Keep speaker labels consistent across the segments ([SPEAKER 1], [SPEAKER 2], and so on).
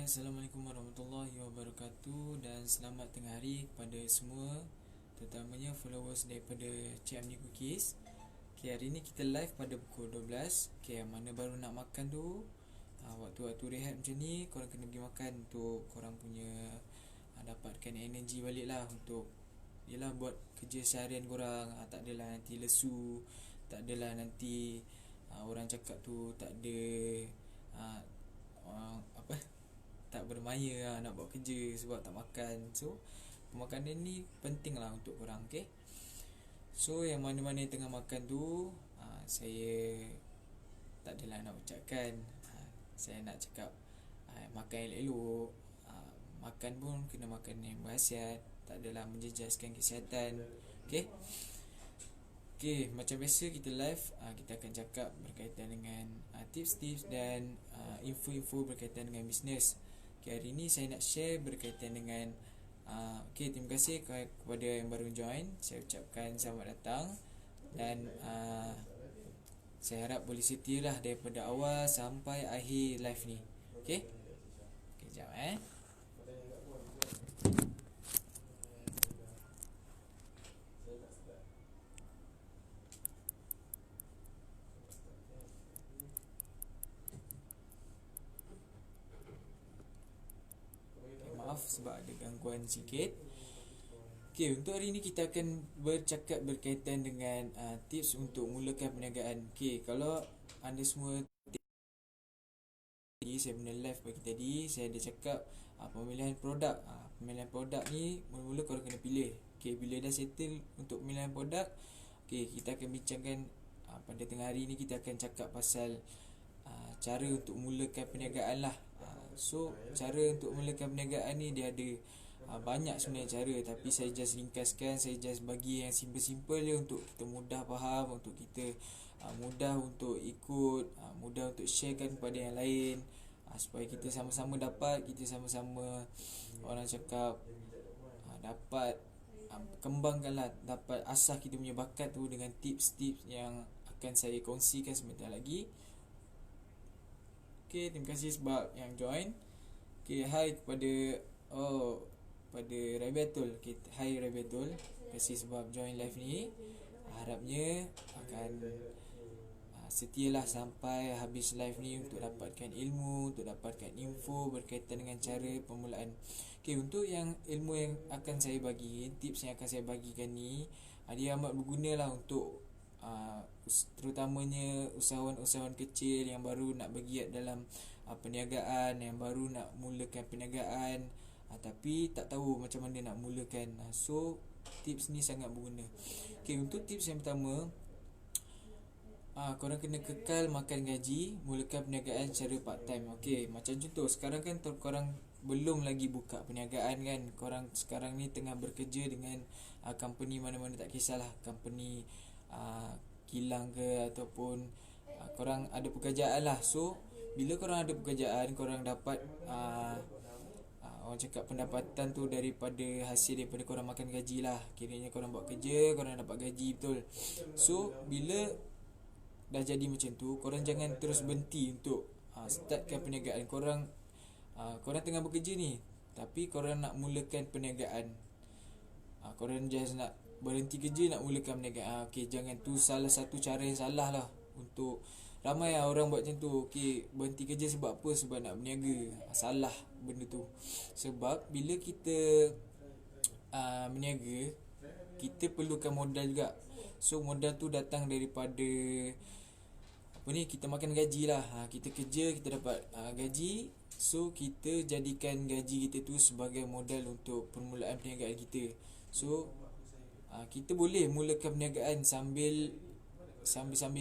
[SPEAKER 1] Assalamualaikum warahmatullahi wabarakatuh dan selamat tengah hari kepada semua, terutamanya followers daripada Cik Amni Cookies. Hari ni kita live pada pukul 12. Yang mana baru nak makan tu, waktu-waktu rehat macam ni korang kena pergi makan untuk korang punya dapatkan energi balik lah untuk yelah buat kerja seharian korang. Tak adalah nanti lesu, tak adalah nanti orang cakap tu tak ada tak bermaya nak buat kerja sebab tak makan. So pemakanan ni penting lah untuk korang, okay? So yang mana-mana yang tengah makan tu, saya tak adalah nak ucapkan, saya nak cakap makan elok-elok. Makan pun kena makan yang berhasiat, tak adalah menjejaskan kesihatan, okay? Okay, macam biasa kita live, kita akan cakap berkaitan dengan tips-tips dan info-info berkaitan dengan bisnes. Okay, hari ni saya nak share berkaitan dengan okay, terima kasih kepada yang baru join. Saya ucapkan selamat datang dan saya harap boleh setia lah daripada awal sampai akhir live ni. Okay, okay, sekejap maaf sebab ada gangguan sikit. Okay, untuk hari ni kita akan bercakap berkaitan dengan tips untuk mulakan perniagaan. Okay, kalau anda semua saya pernah live pagi tadi, saya ada cakap pemilihan produk. Pemilihan produk ni mula-mula korang kena pilih. Okay, bila dah settle untuk pemilihan produk, okay, kita akan bincangkan pada tengah hari ni kita akan cakap pasal cara untuk mulakan perniagaan lah. So cara untuk mulakan perniagaan ni dia ada banyak sebenarnya cara, tapi saya just ringkaskan, saya just bagi yang simple-simple je untuk kita mudah faham, untuk kita mudah untuk ikut, mudah untuk sharekan kepada yang lain, supaya kita sama-sama dapat, kita sama-sama orang cakap dapat kembangkanlah, dapat asah kita punya bakat tu dengan tips-tips yang akan saya kongsikan sebentar lagi. Okay, terima kasih sebab yang join. Okay, hai kepada pada Rabiatul. Okay, hai Rabiatul, terima kasih sebab join live ni. Harapnya akan setialah sampai habis live ni untuk dapatkan ilmu, untuk dapatkan info berkaitan dengan cara permulaan. Okay, untuk yang ilmu yang akan saya bagi, tips yang akan saya bagikan ni, dia amat berguna lah untuk terutamanya usahawan-usahawan kecil yang baru nak bergiat dalam perniagaan, yang baru nak mulakan perniagaan, tapi tak tahu macam mana nak mulakan. So tips ni sangat berguna. Okay, untuk tips yang pertama, korang kena kekal makan gaji, mulakan perniagaan secara part time. Okay, macam contoh sekarang kan korang belum lagi buka perniagaan kan, korang sekarang ni tengah bekerja dengan company mana-mana, tak kisahlah company kilang ke ataupun korang ada pekerjaan lah. So bila korang ada pekerjaan, korang dapat orang cakap pendapatan tu daripada hasil daripada korang makan gaji lah. Kiranya korang buat kerja, korang dapat gaji, betul. So bila dah jadi macam tu, korang jangan terus berhenti untuk startkan perniagaan. Korang tengah bekerja ni, tapi korang nak mulakan perniagaan. Korang just nak berhenti kerja nak mulakan perniagaan. Okay, jangan, tu salah satu cara yang salah lah. Untuk ramai orang buat macam tu. Okay, berhenti kerja sebab apa? Sebab nak berniaga. Salah benda tu. Sebab bila kita berniaga, kita perlukan modal juga. So modal tu datang daripada kita makan gaji lah. Kita kerja, kita dapat gaji. So kita jadikan gaji kita tu sebagai modal untuk permulaan perniagaan kita. So kita boleh mulakan perniagaan sambil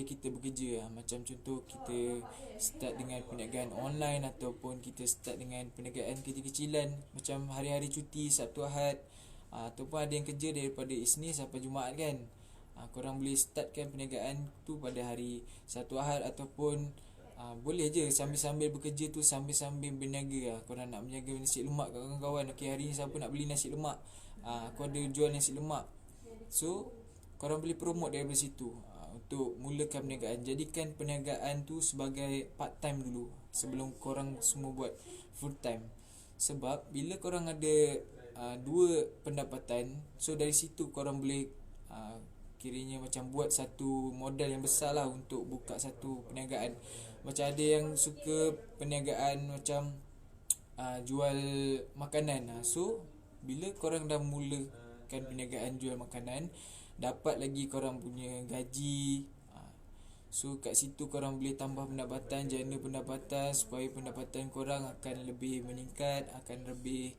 [SPEAKER 1] kita bekerja. Macam contoh kita start dengan perniagaan online, ataupun kita start dengan perniagaan kecil-kecilan macam hari-hari cuti, Sabtu Ahad, ataupun ada yang kerja daripada Isnin sampai Jumaat kan. Korang boleh startkan perniagaan tu pada hari Sabtu Ahad, ataupun boleh je sambil-sambil bekerja tu, sambil-sambil berniaga. Korang nak berniaga nasi lemak kat kawan-kawan. Okay, hari ni siapa nak beli nasi lemak, aku ada jual nasi lemak. So korang boleh promote daripada situ. Untuk untuk mulakan perniagaan, jadikan perniagaan tu sebagai part time dulu sebelum korang semua buat full time. Sebab bila korang ada dua pendapatan, so dari situ korang boleh kiranya macam buat satu modal yang besar lah untuk buka satu perniagaan. Macam ada yang suka perniagaan macam jual makanan. So bila korang dah mulakan perniagaan jual makanan, dapat lagi korang punya gaji. So kat situ korang boleh tambah pendapatan, jana pendapatan, supaya pendapatan korang akan lebih meningkat, akan lebih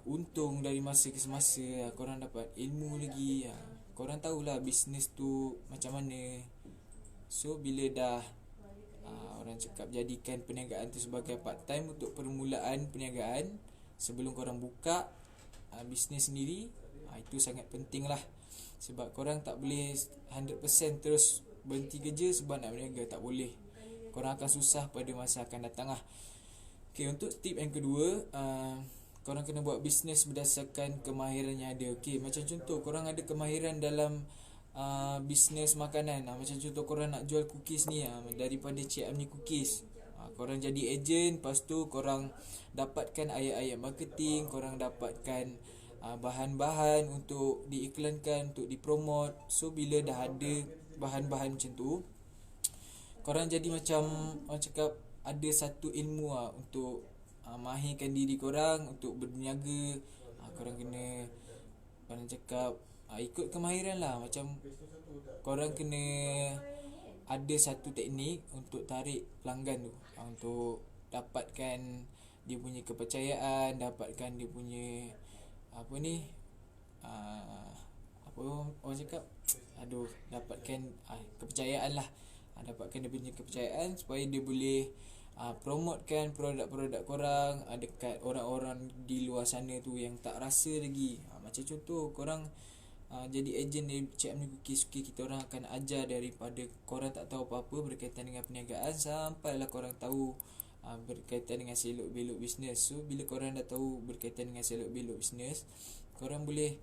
[SPEAKER 1] untung dari masa ke semasa. Korang dapat ilmu lagi, korang tahulah bisnes tu macam mana. So bila dah orang cakap jadikan perniagaan tu sebagai part time untuk permulaan perniagaan sebelum korang buka bisnes sendiri, itu sangat penting lah. Sebab korang tak boleh 100% terus berhenti kerja sebab nak berniaga, tak boleh. Korang akan susah pada masa akan datang lah. Okay, untuk tip yang kedua, korang kena buat bisnes berdasarkan kemahiran yang ada. Okay, macam contoh korang ada kemahiran dalam bisnes makanan. Macam contoh korang nak jual cookies ni, daripada Cik Amni Cookies, korang jadi ejen. Lepas tu korang dapatkan ayat-ayat marketing, korang dapatkan bahan-bahan untuk diiklankan, untuk dipromot. So bila dah ada bahan-bahan macam tu, korang jadi macam orang cakap ada satu ilmu untuk mahirkan diri korang untuk berniaga. Korang kena orang cakap ikut kemahiran lah. Macam korang kena ada satu teknik untuk tarik pelanggan tu, untuk dapatkan dia punya kepercayaan, dapatkan dia punya apa orang cakap, dapatkan kepercayaan lah. Dapatkan dia punya kepercayaan supaya dia boleh promotekan produk-produk korang dekat orang-orang di luar sana tu yang tak rasa lagi. Macam contoh korang jadi ejen dari Cik Amni Cookies. Kita orang akan ajar daripada korang tak tahu apa-apa berkaitan dengan perniagaan sampailah korang tahu berkaitan dengan selok-belok bisnes. So bila korang dah tahu berkaitan dengan selok-belok bisnes, korang boleh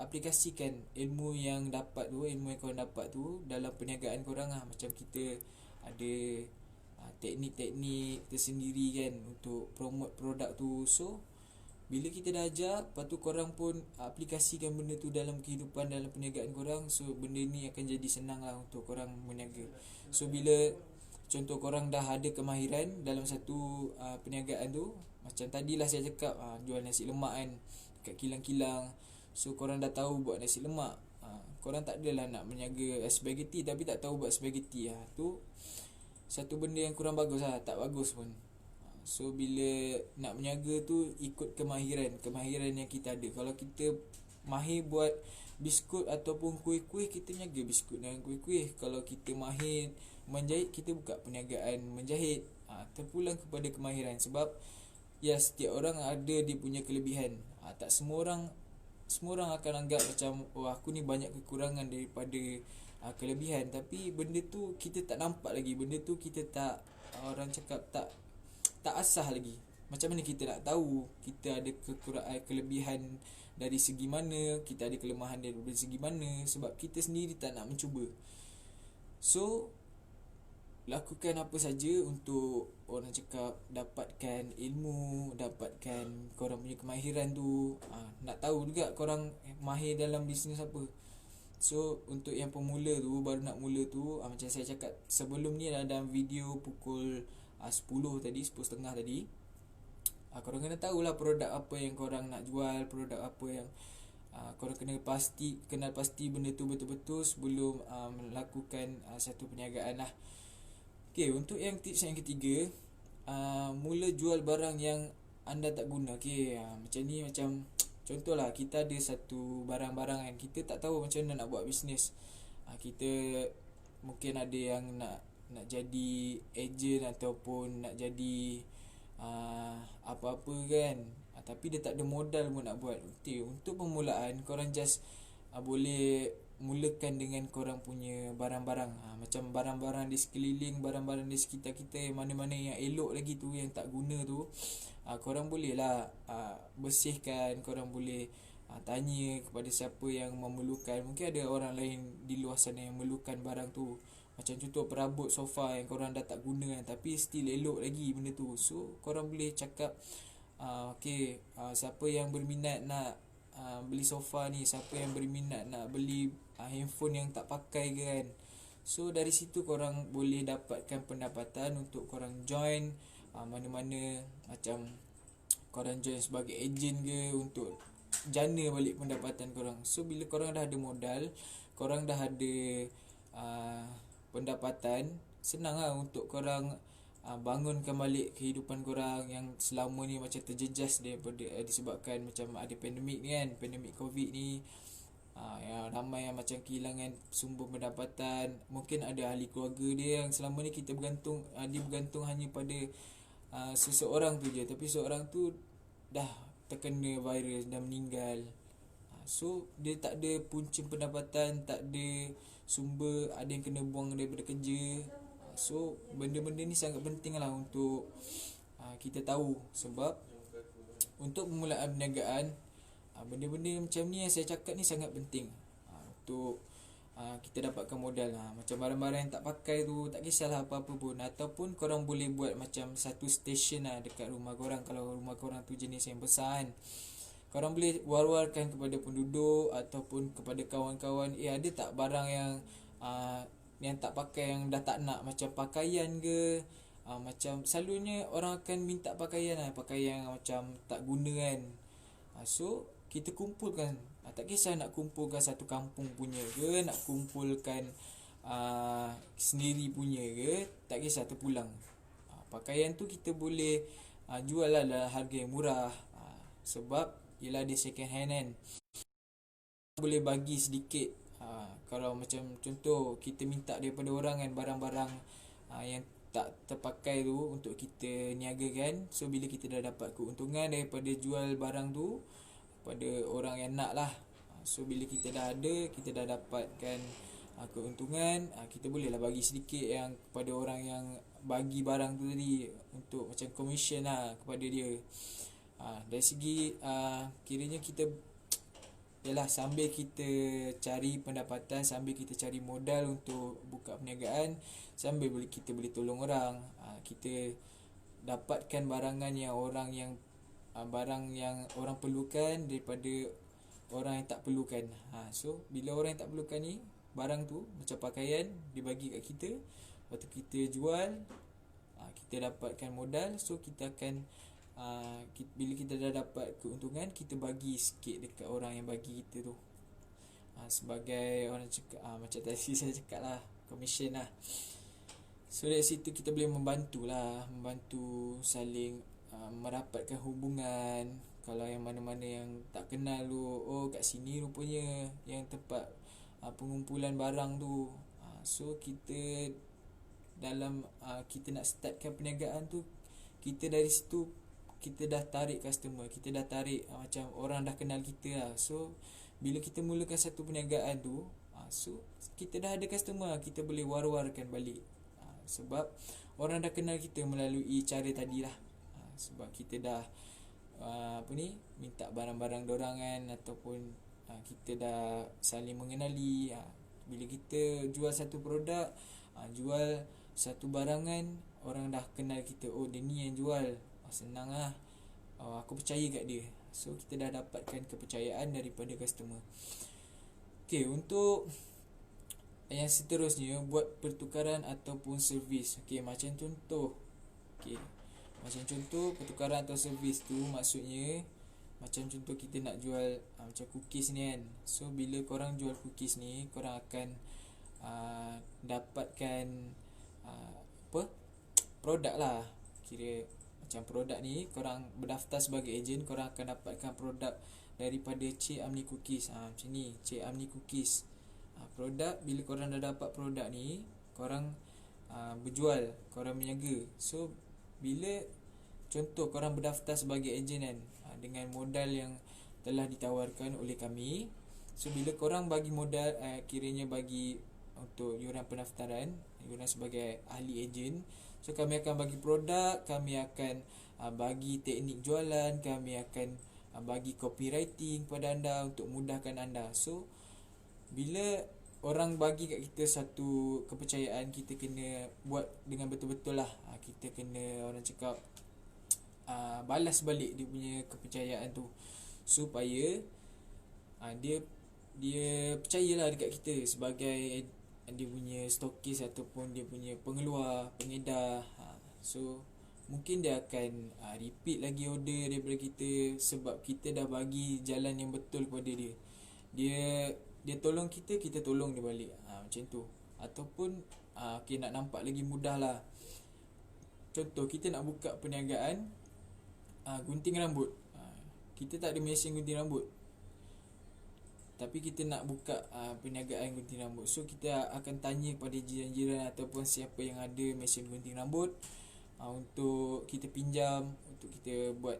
[SPEAKER 1] aplikasikan ilmu yang dapat tu, ilmu yang korang dapat tu dalam perniagaan korang lah. Macam kita ada teknik-teknik tersendiri kan untuk promote produk tu. So bila kita dah ajar, lepas tu korang pun aplikasikan benda tu dalam kehidupan, dalam perniagaan korang. So benda ni akan jadi senang lah untuk korang berniaga. So bila contoh korang dah ada kemahiran dalam satu perniagaan tu, macam tadilah saya cakap jual nasi lemak kan kat kilang-kilang. So korang dah tahu buat nasi lemak, korang tak adalah nak berniaga spaghetti tapi tak tahu buat spaghetti. Tu satu benda yang kurang bagus lah, tak bagus pun. So bila nak berniaga tu ikut kemahiran yang kita ada. Kalau kita mahir buat biskut ataupun kuih-kuih, kita niaga biskut dan kuih-kuih. Kalau kita mahir menjahit, kita buka perniagaan menjahit. Terpulang kepada kemahiran. Sebab setiap orang ada dia punya kelebihan. Tak semua orang akan anggap macam aku ni banyak kekurangan daripada kelebihan. Tapi benda tu kita tak nampak lagi. Benda tu kita tak, orang cakap tak asah lagi. Macam mana kita nak tahu kita ada kelebihan dari segi mana, kita ada kelemahan dari segi mana, sebab kita sendiri tak nak mencuba. So lakukan apa saja untuk orang cakap dapatkan ilmu, dapatkan korang punya kemahiran tu. Nak tahu juga korang mahir dalam bisnes apa. So untuk yang pemula tu, baru nak mula tu, macam saya cakap sebelum ni dalam video pukul 10 tadi, 10.30 tadi, korang kena tahulah produk apa yang korang nak jual, produk apa yang korang kenal pasti benda tu betul-betul sebelum melakukan satu perniagaan lah. Okay, untuk yang tips yang ketiga, mula jual barang yang anda tak guna. Okay, macam ni, macam contohlah kita ada satu barang-barang yang kita tak tahu macam mana nak buat bisnes. Kita mungkin ada yang nak jadi ejen ataupun nak jadi apa-apa kan, tapi dia tak ada modal pun nak buat. Okay, untuk permulaan korang just boleh mulakan dengan korang punya barang-barang. Macam barang-barang di sekeliling, barang-barang di sekitar kita, yang mana-mana yang elok lagi tu, yang tak guna tu, korang boleh lah bersihkan. Korang boleh tanya kepada siapa yang memerlukan. Mungkin ada orang lain di luar sana yang memerlukan barang tu. Macam contoh perabot sofa yang korang dah tak guna kan, tapi still elok lagi benda tu. So korang boleh cakap, siapa yang berminat nak beli sofa ni, siapa yang berminat nak beli handphone yang tak pakai ke kan. So dari situ korang boleh dapatkan pendapatan untuk korang join mana-mana, macam korang join sebagai ejen ke, untuk jana balik pendapatan korang. So bila korang dah ada modal, korang dah ada pendapatan, senang lah untuk korang bangunkan balik kehidupan korang yang selama ni macam terjejas daripada disebabkan macam ada pandemik ni kan, pandemik COVID ni. Yang ramai yang macam kehilangan sumber pendapatan. Mungkin ada ahli keluarga dia yang selama ni kita bergantung, dia bergantung hanya pada seseorang tu je, tapi seorang tu dah terkena virus, dah meninggal. So dia tak ada punca pendapatan, tak ada sumber, ada yang kena buang daripada kerja. So benda-benda ni sangat penting lah untuk kita tahu. Sebab untuk permulaan perniagaan, benda-benda macam ni yang saya cakap ni sangat penting untuk kita dapatkan modal. Macam barang-barang yang tak pakai tu, tak kisahlah apa-apa pun. Ataupun korang boleh buat macam satu stesen dekat rumah korang. Kalau rumah korang tu jenis yang besar kan, korang boleh war-warkan kepada penduduk ataupun kepada kawan-kawan, ada tak barang yang tak pakai, yang dah tak nak, macam pakaian ke. Macam selalunya orang akan minta pakaian pakaian yang macam tak guna kan. So kita kumpulkan, tak kisah nak kumpulkan satu kampung punya ke, nak kumpulkan sendiri punya ke, tak kisah, terpulang. Pakaian tu kita boleh jual lah dalam harga yang murah. Sebab ialah dia second hand kan, boleh bagi sedikit. Kalau macam contoh kita minta daripada orang kan, barang-barang yang tak terpakai tu untuk kita niagakan. So bila kita dah dapat keuntungan daripada jual barang tu pada orang yang nak lah, so bila kita dah ada, kita dah dapatkan keuntungan, kita bolehlah bagi sedikit yang kepada orang yang bagi barang tu tadi, untuk macam commission lah kepada dia. Dari segi kiranya kita, yalah, sambil kita cari pendapatan, sambil kita cari modal untuk buka perniagaan, sambil kita boleh tolong orang. Kita dapatkan barang yang orang perlukan daripada orang yang tak perlukan. So bila orang yang tak perlukan ni, barang tu macam pakaian, dia bagi kat kita, lepas tu kita jual, kita dapatkan modal. So kita akan bila kita dah dapat keuntungan, kita bagi sikit dekat orang yang bagi kita tu, sebagai orang cakap, macam tadi saya cakap lah, commission lah. So dari situ kita boleh membantu saling merapatkan hubungan. Kalau yang mana-mana yang tak kenal tu, kat sini rupanya yang tempat pengumpulan barang tu. So kita dalam kita nak startkan perniagaan tu, kita dari situ kita dah tarik customer, kita dah tarik macam orang dah kenal kita lah. So bila kita mulakan satu perniagaan tu, so kita dah ada customer, kita boleh war-warkan balik. Sebab orang dah kenal kita melalui cara tadi lah. Sebab kita dah minta barang-barang dorang kan, ataupun kita dah saling mengenali. Bila kita jual satu produk, jual satu barangan, orang dah kenal kita, dia ni yang jual, senang lah, aku percaya kat dia. So kita dah dapatkan kepercayaan daripada customer. Okay, untuk yang seterusnya, buat pertukaran ataupun servis. Macam contoh pertukaran atau servis tu maksudnya, macam contoh kita nak jual macam cookies ni kan. So bila korang jual cookies ni, korang akan dapatkan produk lah. Kira macam produk ni, korang berdaftar sebagai ejen, korang akan dapatkan produk daripada Cik Amni Cookies. Macam ni, Cik Amni Cookies. Produk, bila korang dah dapat produk ni, korang berjual, korang berniaga. So bila contoh korang berdaftar sebagai ejen kan, dengan modal yang telah ditawarkan oleh kami. So bila korang bagi modal, kiranya bagi untuk yuran pendaftaran, yuran sebagai ahli ejen, so kami akan bagi produk, kami akan bagi teknik jualan, kami akan bagi copywriting kepada anda untuk mudahkan anda. So bila orang bagi kat kita satu kepercayaan, kita kena buat dengan betul-betul lah. Kita kena, orang cakap, balas balik dia punya kepercayaan tu, supaya dia percayalah dekat kita sebagai dia punya stokis ataupun dia punya pengeluar, pengedar. So mungkin dia akan repeat lagi order daripada kita, sebab kita dah bagi jalan yang betul kepada dia. Dia tolong kita, kita tolong dia balik. Macam tu. Ataupun nak nampak lagi mudah lah. Contoh, kita nak buka perniagaan gunting rambut. Kita tak ada mesin gunting rambut, tapi kita nak buka perniagaan gunting rambut. So kita akan tanya kepada jiran-jiran ataupun siapa yang ada mesin gunting rambut, untuk kita pinjam, untuk kita buat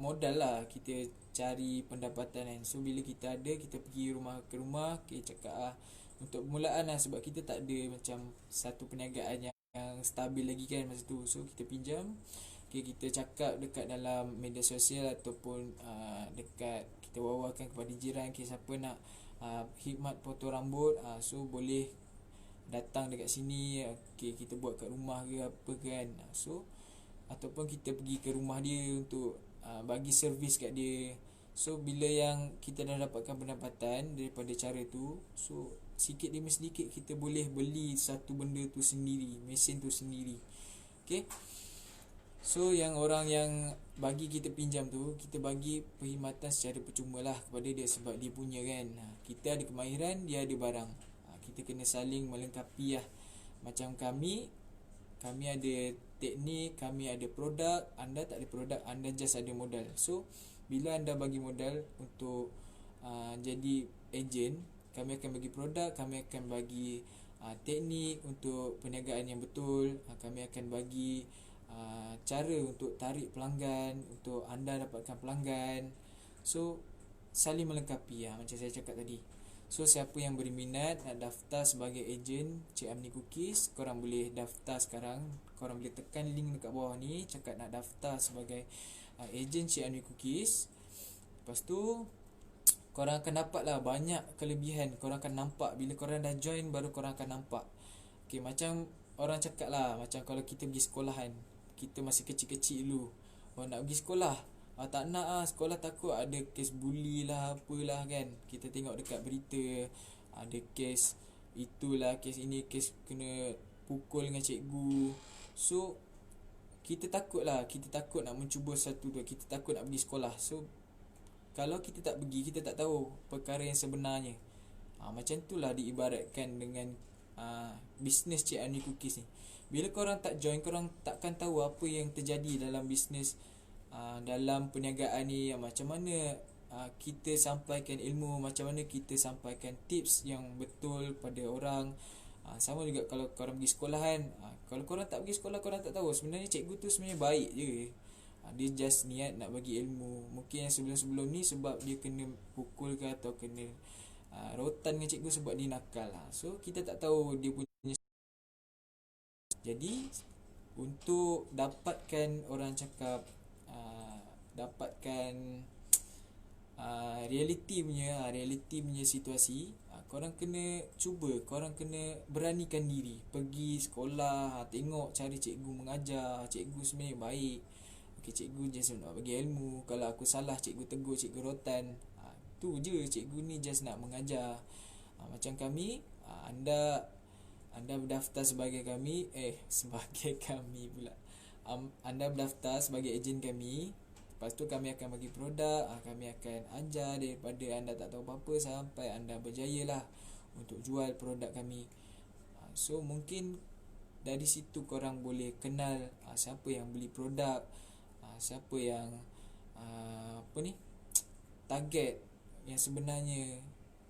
[SPEAKER 1] modal lah, kita cari pendapatan kan. So bila kita ada, kita pergi rumah ke rumah, kita cakap untuk permulaan lah, sebab kita tak ada macam satu perniagaan yang stabil lagi kan masa tu. So kita pinjam, kita cakap dekat dalam media sosial ataupun dekat, kita wawarkan kepada jiran, siapa nak khidmat potong rambut, so boleh datang dekat sini, kita buat kat rumah ke apa kan. So ataupun kita pergi ke rumah dia untuk bagi servis kat dia. So bila yang kita dah dapatkan pendapatan daripada cara tu, so sikit demi sedikit kita boleh beli satu benda tu sendiri, mesin tu sendiri. Okay. So yang orang yang bagi kita pinjam tu, kita bagi perkhidmatan secara percuma lah kepada dia, sebab dia punya kan. Kita ada kemahiran, dia ada barang. Kita kena saling melengkapi lah. Macam kami ada teknik, kami ada produk, anda tak ada produk, anda just ada modal. So bila anda bagi modal untuk jadi ejen, kami akan bagi produk, kami akan bagi teknik untuk perniagaan yang betul, kami akan bagi cara untuk tarik pelanggan, untuk anda dapatkan pelanggan. So saling melengkapi macam saya cakap tadi. So siapa yang berminat nak daftar sebagai ejen Cik Amni Cookies, korang boleh daftar sekarang. Korang boleh tekan link dekat bawah ni, cakap nak daftar sebagai ejen Cik Amni Cookies. Lepas tu korang akan dapat lah banyak kelebihan. Korang akan nampak bila korang dah join, baru korang akan nampak. Okay, macam orang cakap lah, macam kalau kita pergi sekolah kan, kita masih kecil-kecil dulu, nak pergi sekolah, tak nak sekolah, takut ada kes bully lah, apalah kan. Kita tengok dekat berita, ada kes itulah, kes ini, kes kena pukul dengan cikgu. So kita takut lah, kita takut nak mencuba satu tu, kita takut nak pergi sekolah. So kalau kita tak pergi, kita tak tahu perkara yang sebenarnya. Macam tu lah diibaratkan dengan bisnes Cik Amni Cookies ni. Bila korang tak join, korang takkan tahu apa yang terjadi dalam bisnes, dalam perniagaan ni. Macam mana kita sampaikan ilmu, macam mana kita sampaikan tips yang betul pada orang. Sama juga kalau korang pergi sekolah kan, kalau korang tak pergi sekolah, korang tak tahu sebenarnya cikgu tu sebenarnya baik je. Dia just niat nak bagi ilmu. Mungkin yang sebelum-sebelum ni sebab dia kena pukul ke, atau kena rotan dengan cikgu sebab dia nakal lah. So kita tak tahu dia punya. Jadi untuk dapatkan, orang cakap, dapatkan reality punya situasi, korang kena cuba, korang kena beranikan diri pergi sekolah, tengok cara cikgu mengajar. Cikgu sebenarnya baik. Cikgu just nak bagi ilmu. Kalau aku salah, cikgu tegur, cikgu rotan. Tu je, cikgu ni just nak mengajar. Macam kami, anda berdaftar sebagai kami, sebagai kami pula. Anda berdaftar sebagai ejen kami. Lepas tu kami akan bagi produk, kami akan ajar daripada anda tak tahu apa-apa sampai anda berjaya lah untuk jual produk kami. So mungkin dari situ korang boleh kenal siapa yang beli produk, siapa yang target yang sebenarnya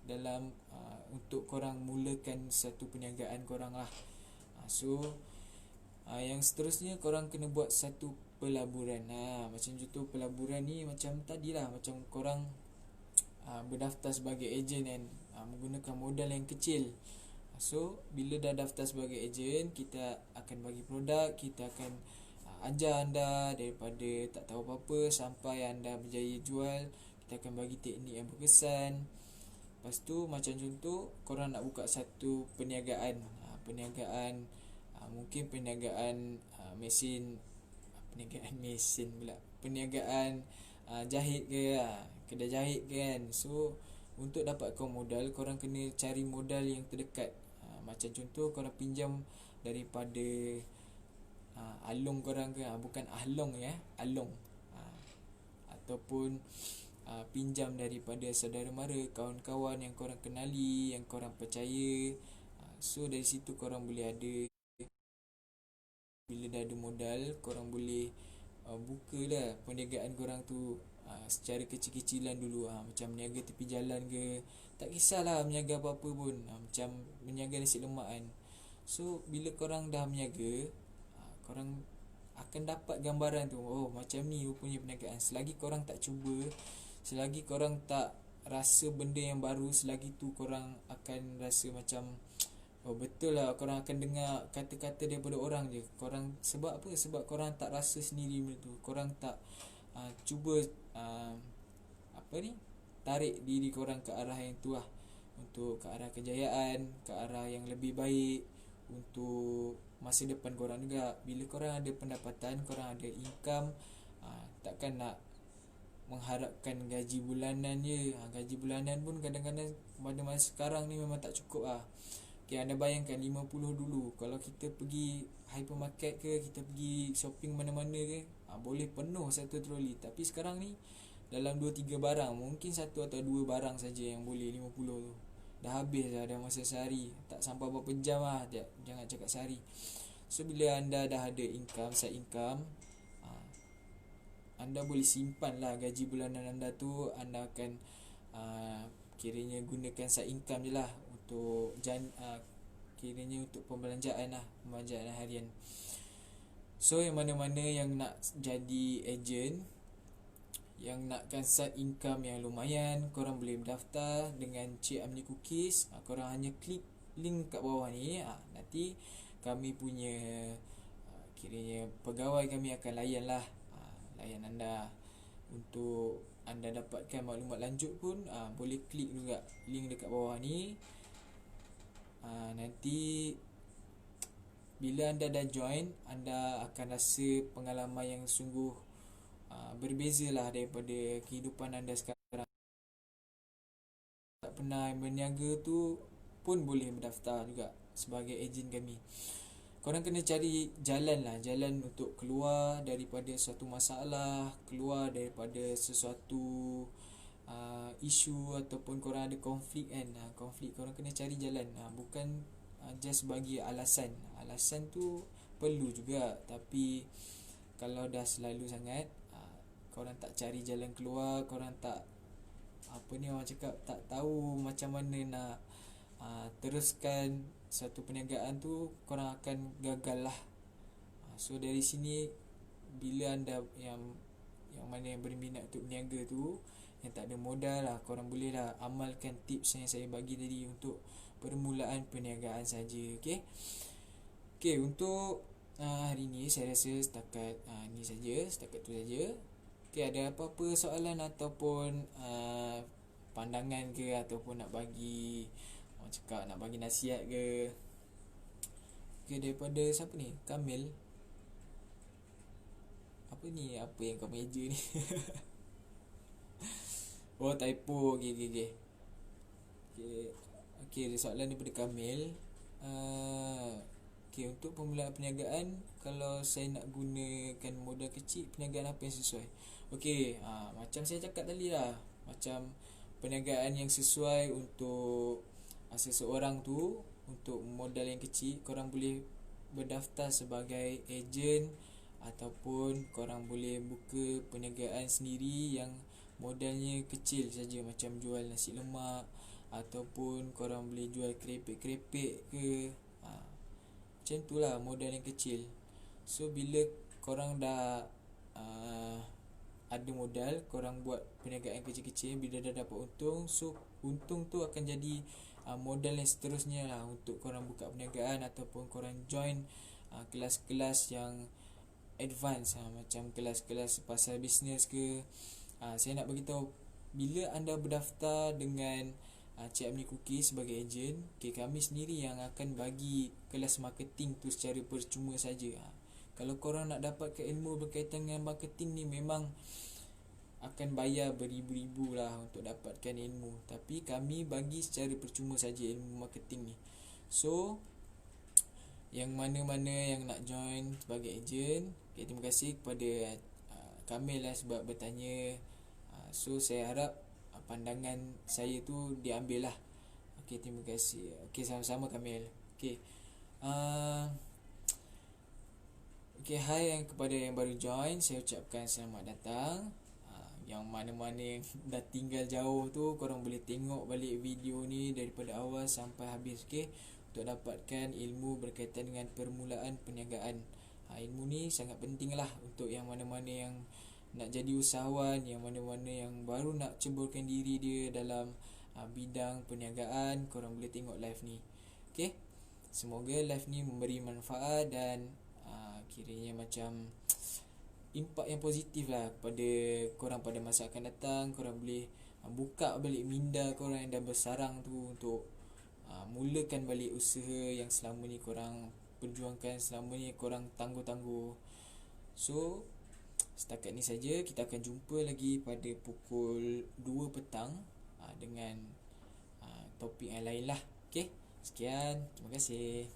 [SPEAKER 1] dalam untuk korang mulakan satu perniagaan korang lah. So yang seterusnya, korang kena buat satu pelaburan. Macam contoh pelaburan ni macam tadilah, macam korang berdaftar sebagai ejen dan menggunakan modal yang kecil. So bila dah daftar sebagai ejen, kita akan bagi produk, kita akan ajar anda daripada tak tahu apa-apa sampai anda berjaya jual. Kita akan bagi teknik yang berkesan. Lepas tu macam contoh korang nak buka satu perniagaan, mungkin perniagaan mesin, perniagaan jahit ke, kedai jahit ke kan. So untuk dapatkan modal, korang kena cari modal yang terdekat. Macam contoh korang pinjam daripada along korang ke, bukan ahlong ya, along, ataupun pinjam daripada saudara mara, kawan-kawan yang korang kenali, yang korang percaya. So dari situ korang boleh ada, bila dah ada modal, korang boleh bukalah perniagaan korang tu secara kecil-kecilan dulu. Macam meniaga tepi jalan ke, tak kisahlah meniaga apa-apa pun, macam meniaga nasi lemak kan. So bila korang dah meniaga, korang akan dapat gambaran tu, oh macam ni rupanya perniagaan. Selagi korang tak cuba, selagi korang tak rasa benda yang baru, selagi tu korang akan rasa macam, oh betul lah, korang akan dengar kata-kata daripada orang je. Korang sebab apa? Sebab korang tak rasa sendiri benda tu. Korang tak cuba tarik diri korang ke arah yang tu lah, untuk ke arah kejayaan, ke arah yang lebih baik, untuk masa depan korang juga. Bila korang ada pendapatan, korang ada income, takkan nak mengharapkan gaji bulanan je. Gaji bulanan pun kadang-kadang pada masa sekarang ni memang tak cukup lah. Okay, anda bayangkan 50 dulu, kalau kita pergi hypermarket ke, kita pergi shopping mana-mana ke, boleh penuh satu troli. Tapi sekarang ni dalam 2-3 barang, mungkin satu atau dua barang saja yang boleh 50 tu. Dah habis lah dalam masa sehari. Tak sampai berapa jam lah, jangan cakap sehari. So bila anda dah ada income, side income, anda boleh simpan lah gaji bulanan anda tu. Anda akan kiranya gunakan side income je lah untuk kiranya untuk pembelanjaan lah, pembelanjaan harian. So yang mana-mana yang nak jadi ejen, yang nakkan side income yang lumayan, korang boleh berdaftar dengan Cik Amni Cookies. Korang hanya klik link kat bawah ni, nanti kami punya kiranya pegawai kami akan layan lah, layan anda. Untuk anda dapatkan maklumat lanjut pun boleh klik juga link dekat bawah ni. Nanti bila anda dah join, anda akan rasa pengalaman yang sungguh berbeza lah daripada kehidupan anda sekarang. Tak pernah berniaga tu pun boleh berdaftar juga sebagai ejen kami. Korang kena cari jalan lah, jalan untuk keluar daripada suatu masalah, keluar daripada sesuatu isu, ataupun korang ada konflik kan. Konflik korang kena cari jalan, bukan just bagi alasan. Alasan tu perlu juga, tapi kalau dah selalu sangat, korang tak cari jalan keluar, korang tak orang cakap, tak tahu macam mana nak teruskan satu perniagaan tu, korang akan gagal lah. So dari sini, bila anda yang mana yang berminat untuk berniaga tu, yang tak ada modal lah, korang boleh lah amalkan tips yang saya bagi tadi untuk permulaan perniagaan saja. Okay, untuk hari ni saya rasa setakat ni saja, setakat tu saja. Okay, ada apa-apa soalan ataupun pandangan ke, ataupun nak bagi nak bagi nasihat ke? Okay, daripada siapa ni? Kamil. Apa ni? Apa yang kau meja ni? Oh, typo. Okay, soalan daripada Kamil. Okay, untuk permulaan perniagaan, kalau saya nak gunakan modal kecil, perniagaan apa yang sesuai? Okay, macam saya cakap tadi lah, macam perniagaan yang sesuai untuk seseorang tu, untuk modal yang kecil, korang boleh berdaftar sebagai ejen, ataupun korang boleh buka perniagaan sendiri yang modalnya kecil saja, macam jual nasi lemak, ataupun korang boleh jual kerepek-kerepek ke. Macam tu lah, modal yang kecil. So bila korang dah ada modal, korang buat perniagaan kecil-kecil, bila dah dapat untung, so untung tu akan jadi modal yang seterusnya lah untuk korang buka perniagaan, ataupun korang join kelas-kelas yang advance macam kelas-kelas pasal bisnes ke. Saya nak beritahu, bila anda berdaftar dengan Cik Amni Cookie sebagai ejen, kami sendiri yang akan bagi kelas marketing tu secara percuma saja. Kalau korang nak dapatkan ilmu berkaitan dengan marketing ni, memang akan bayar beribu-ribu lah untuk dapatkan ilmu. Tapi kami bagi secara percuma saja ilmu marketing ni. So, yang mana-mana yang nak join sebagai ejen, terima kasih kepada Kamil lah sebab bertanya. So, saya harap pandangan saya tu diambil lah. Terima kasih. Sama-sama Kamil. Hai yang kepada yang baru join, saya ucapkan selamat datang. Yang mana-mana yang dah tinggal jauh tu, korang boleh tengok balik video ni daripada awal sampai habis, untuk dapatkan ilmu berkaitan dengan permulaan perniagaan. Ilmu ni sangat penting lah untuk yang mana-mana yang nak jadi usahawan, yang mana-mana yang baru nak ceburkan diri dia dalam bidang perniagaan. Korang boleh tengok live ni. Semoga live ni memberi manfaat dan kiranya macam impak yang positif lah kepada korang pada masa akan datang. Korang boleh buka balik minda korang yang dah bersarang tu untuk mulakan balik usaha yang selama ni korang perjuangkan, selama ni korang tangguh-tangguh. So, setakat ni saja. Kita akan jumpa lagi pada pukul 2 petang dengan topik yang lain lah. Sekian, terima kasih.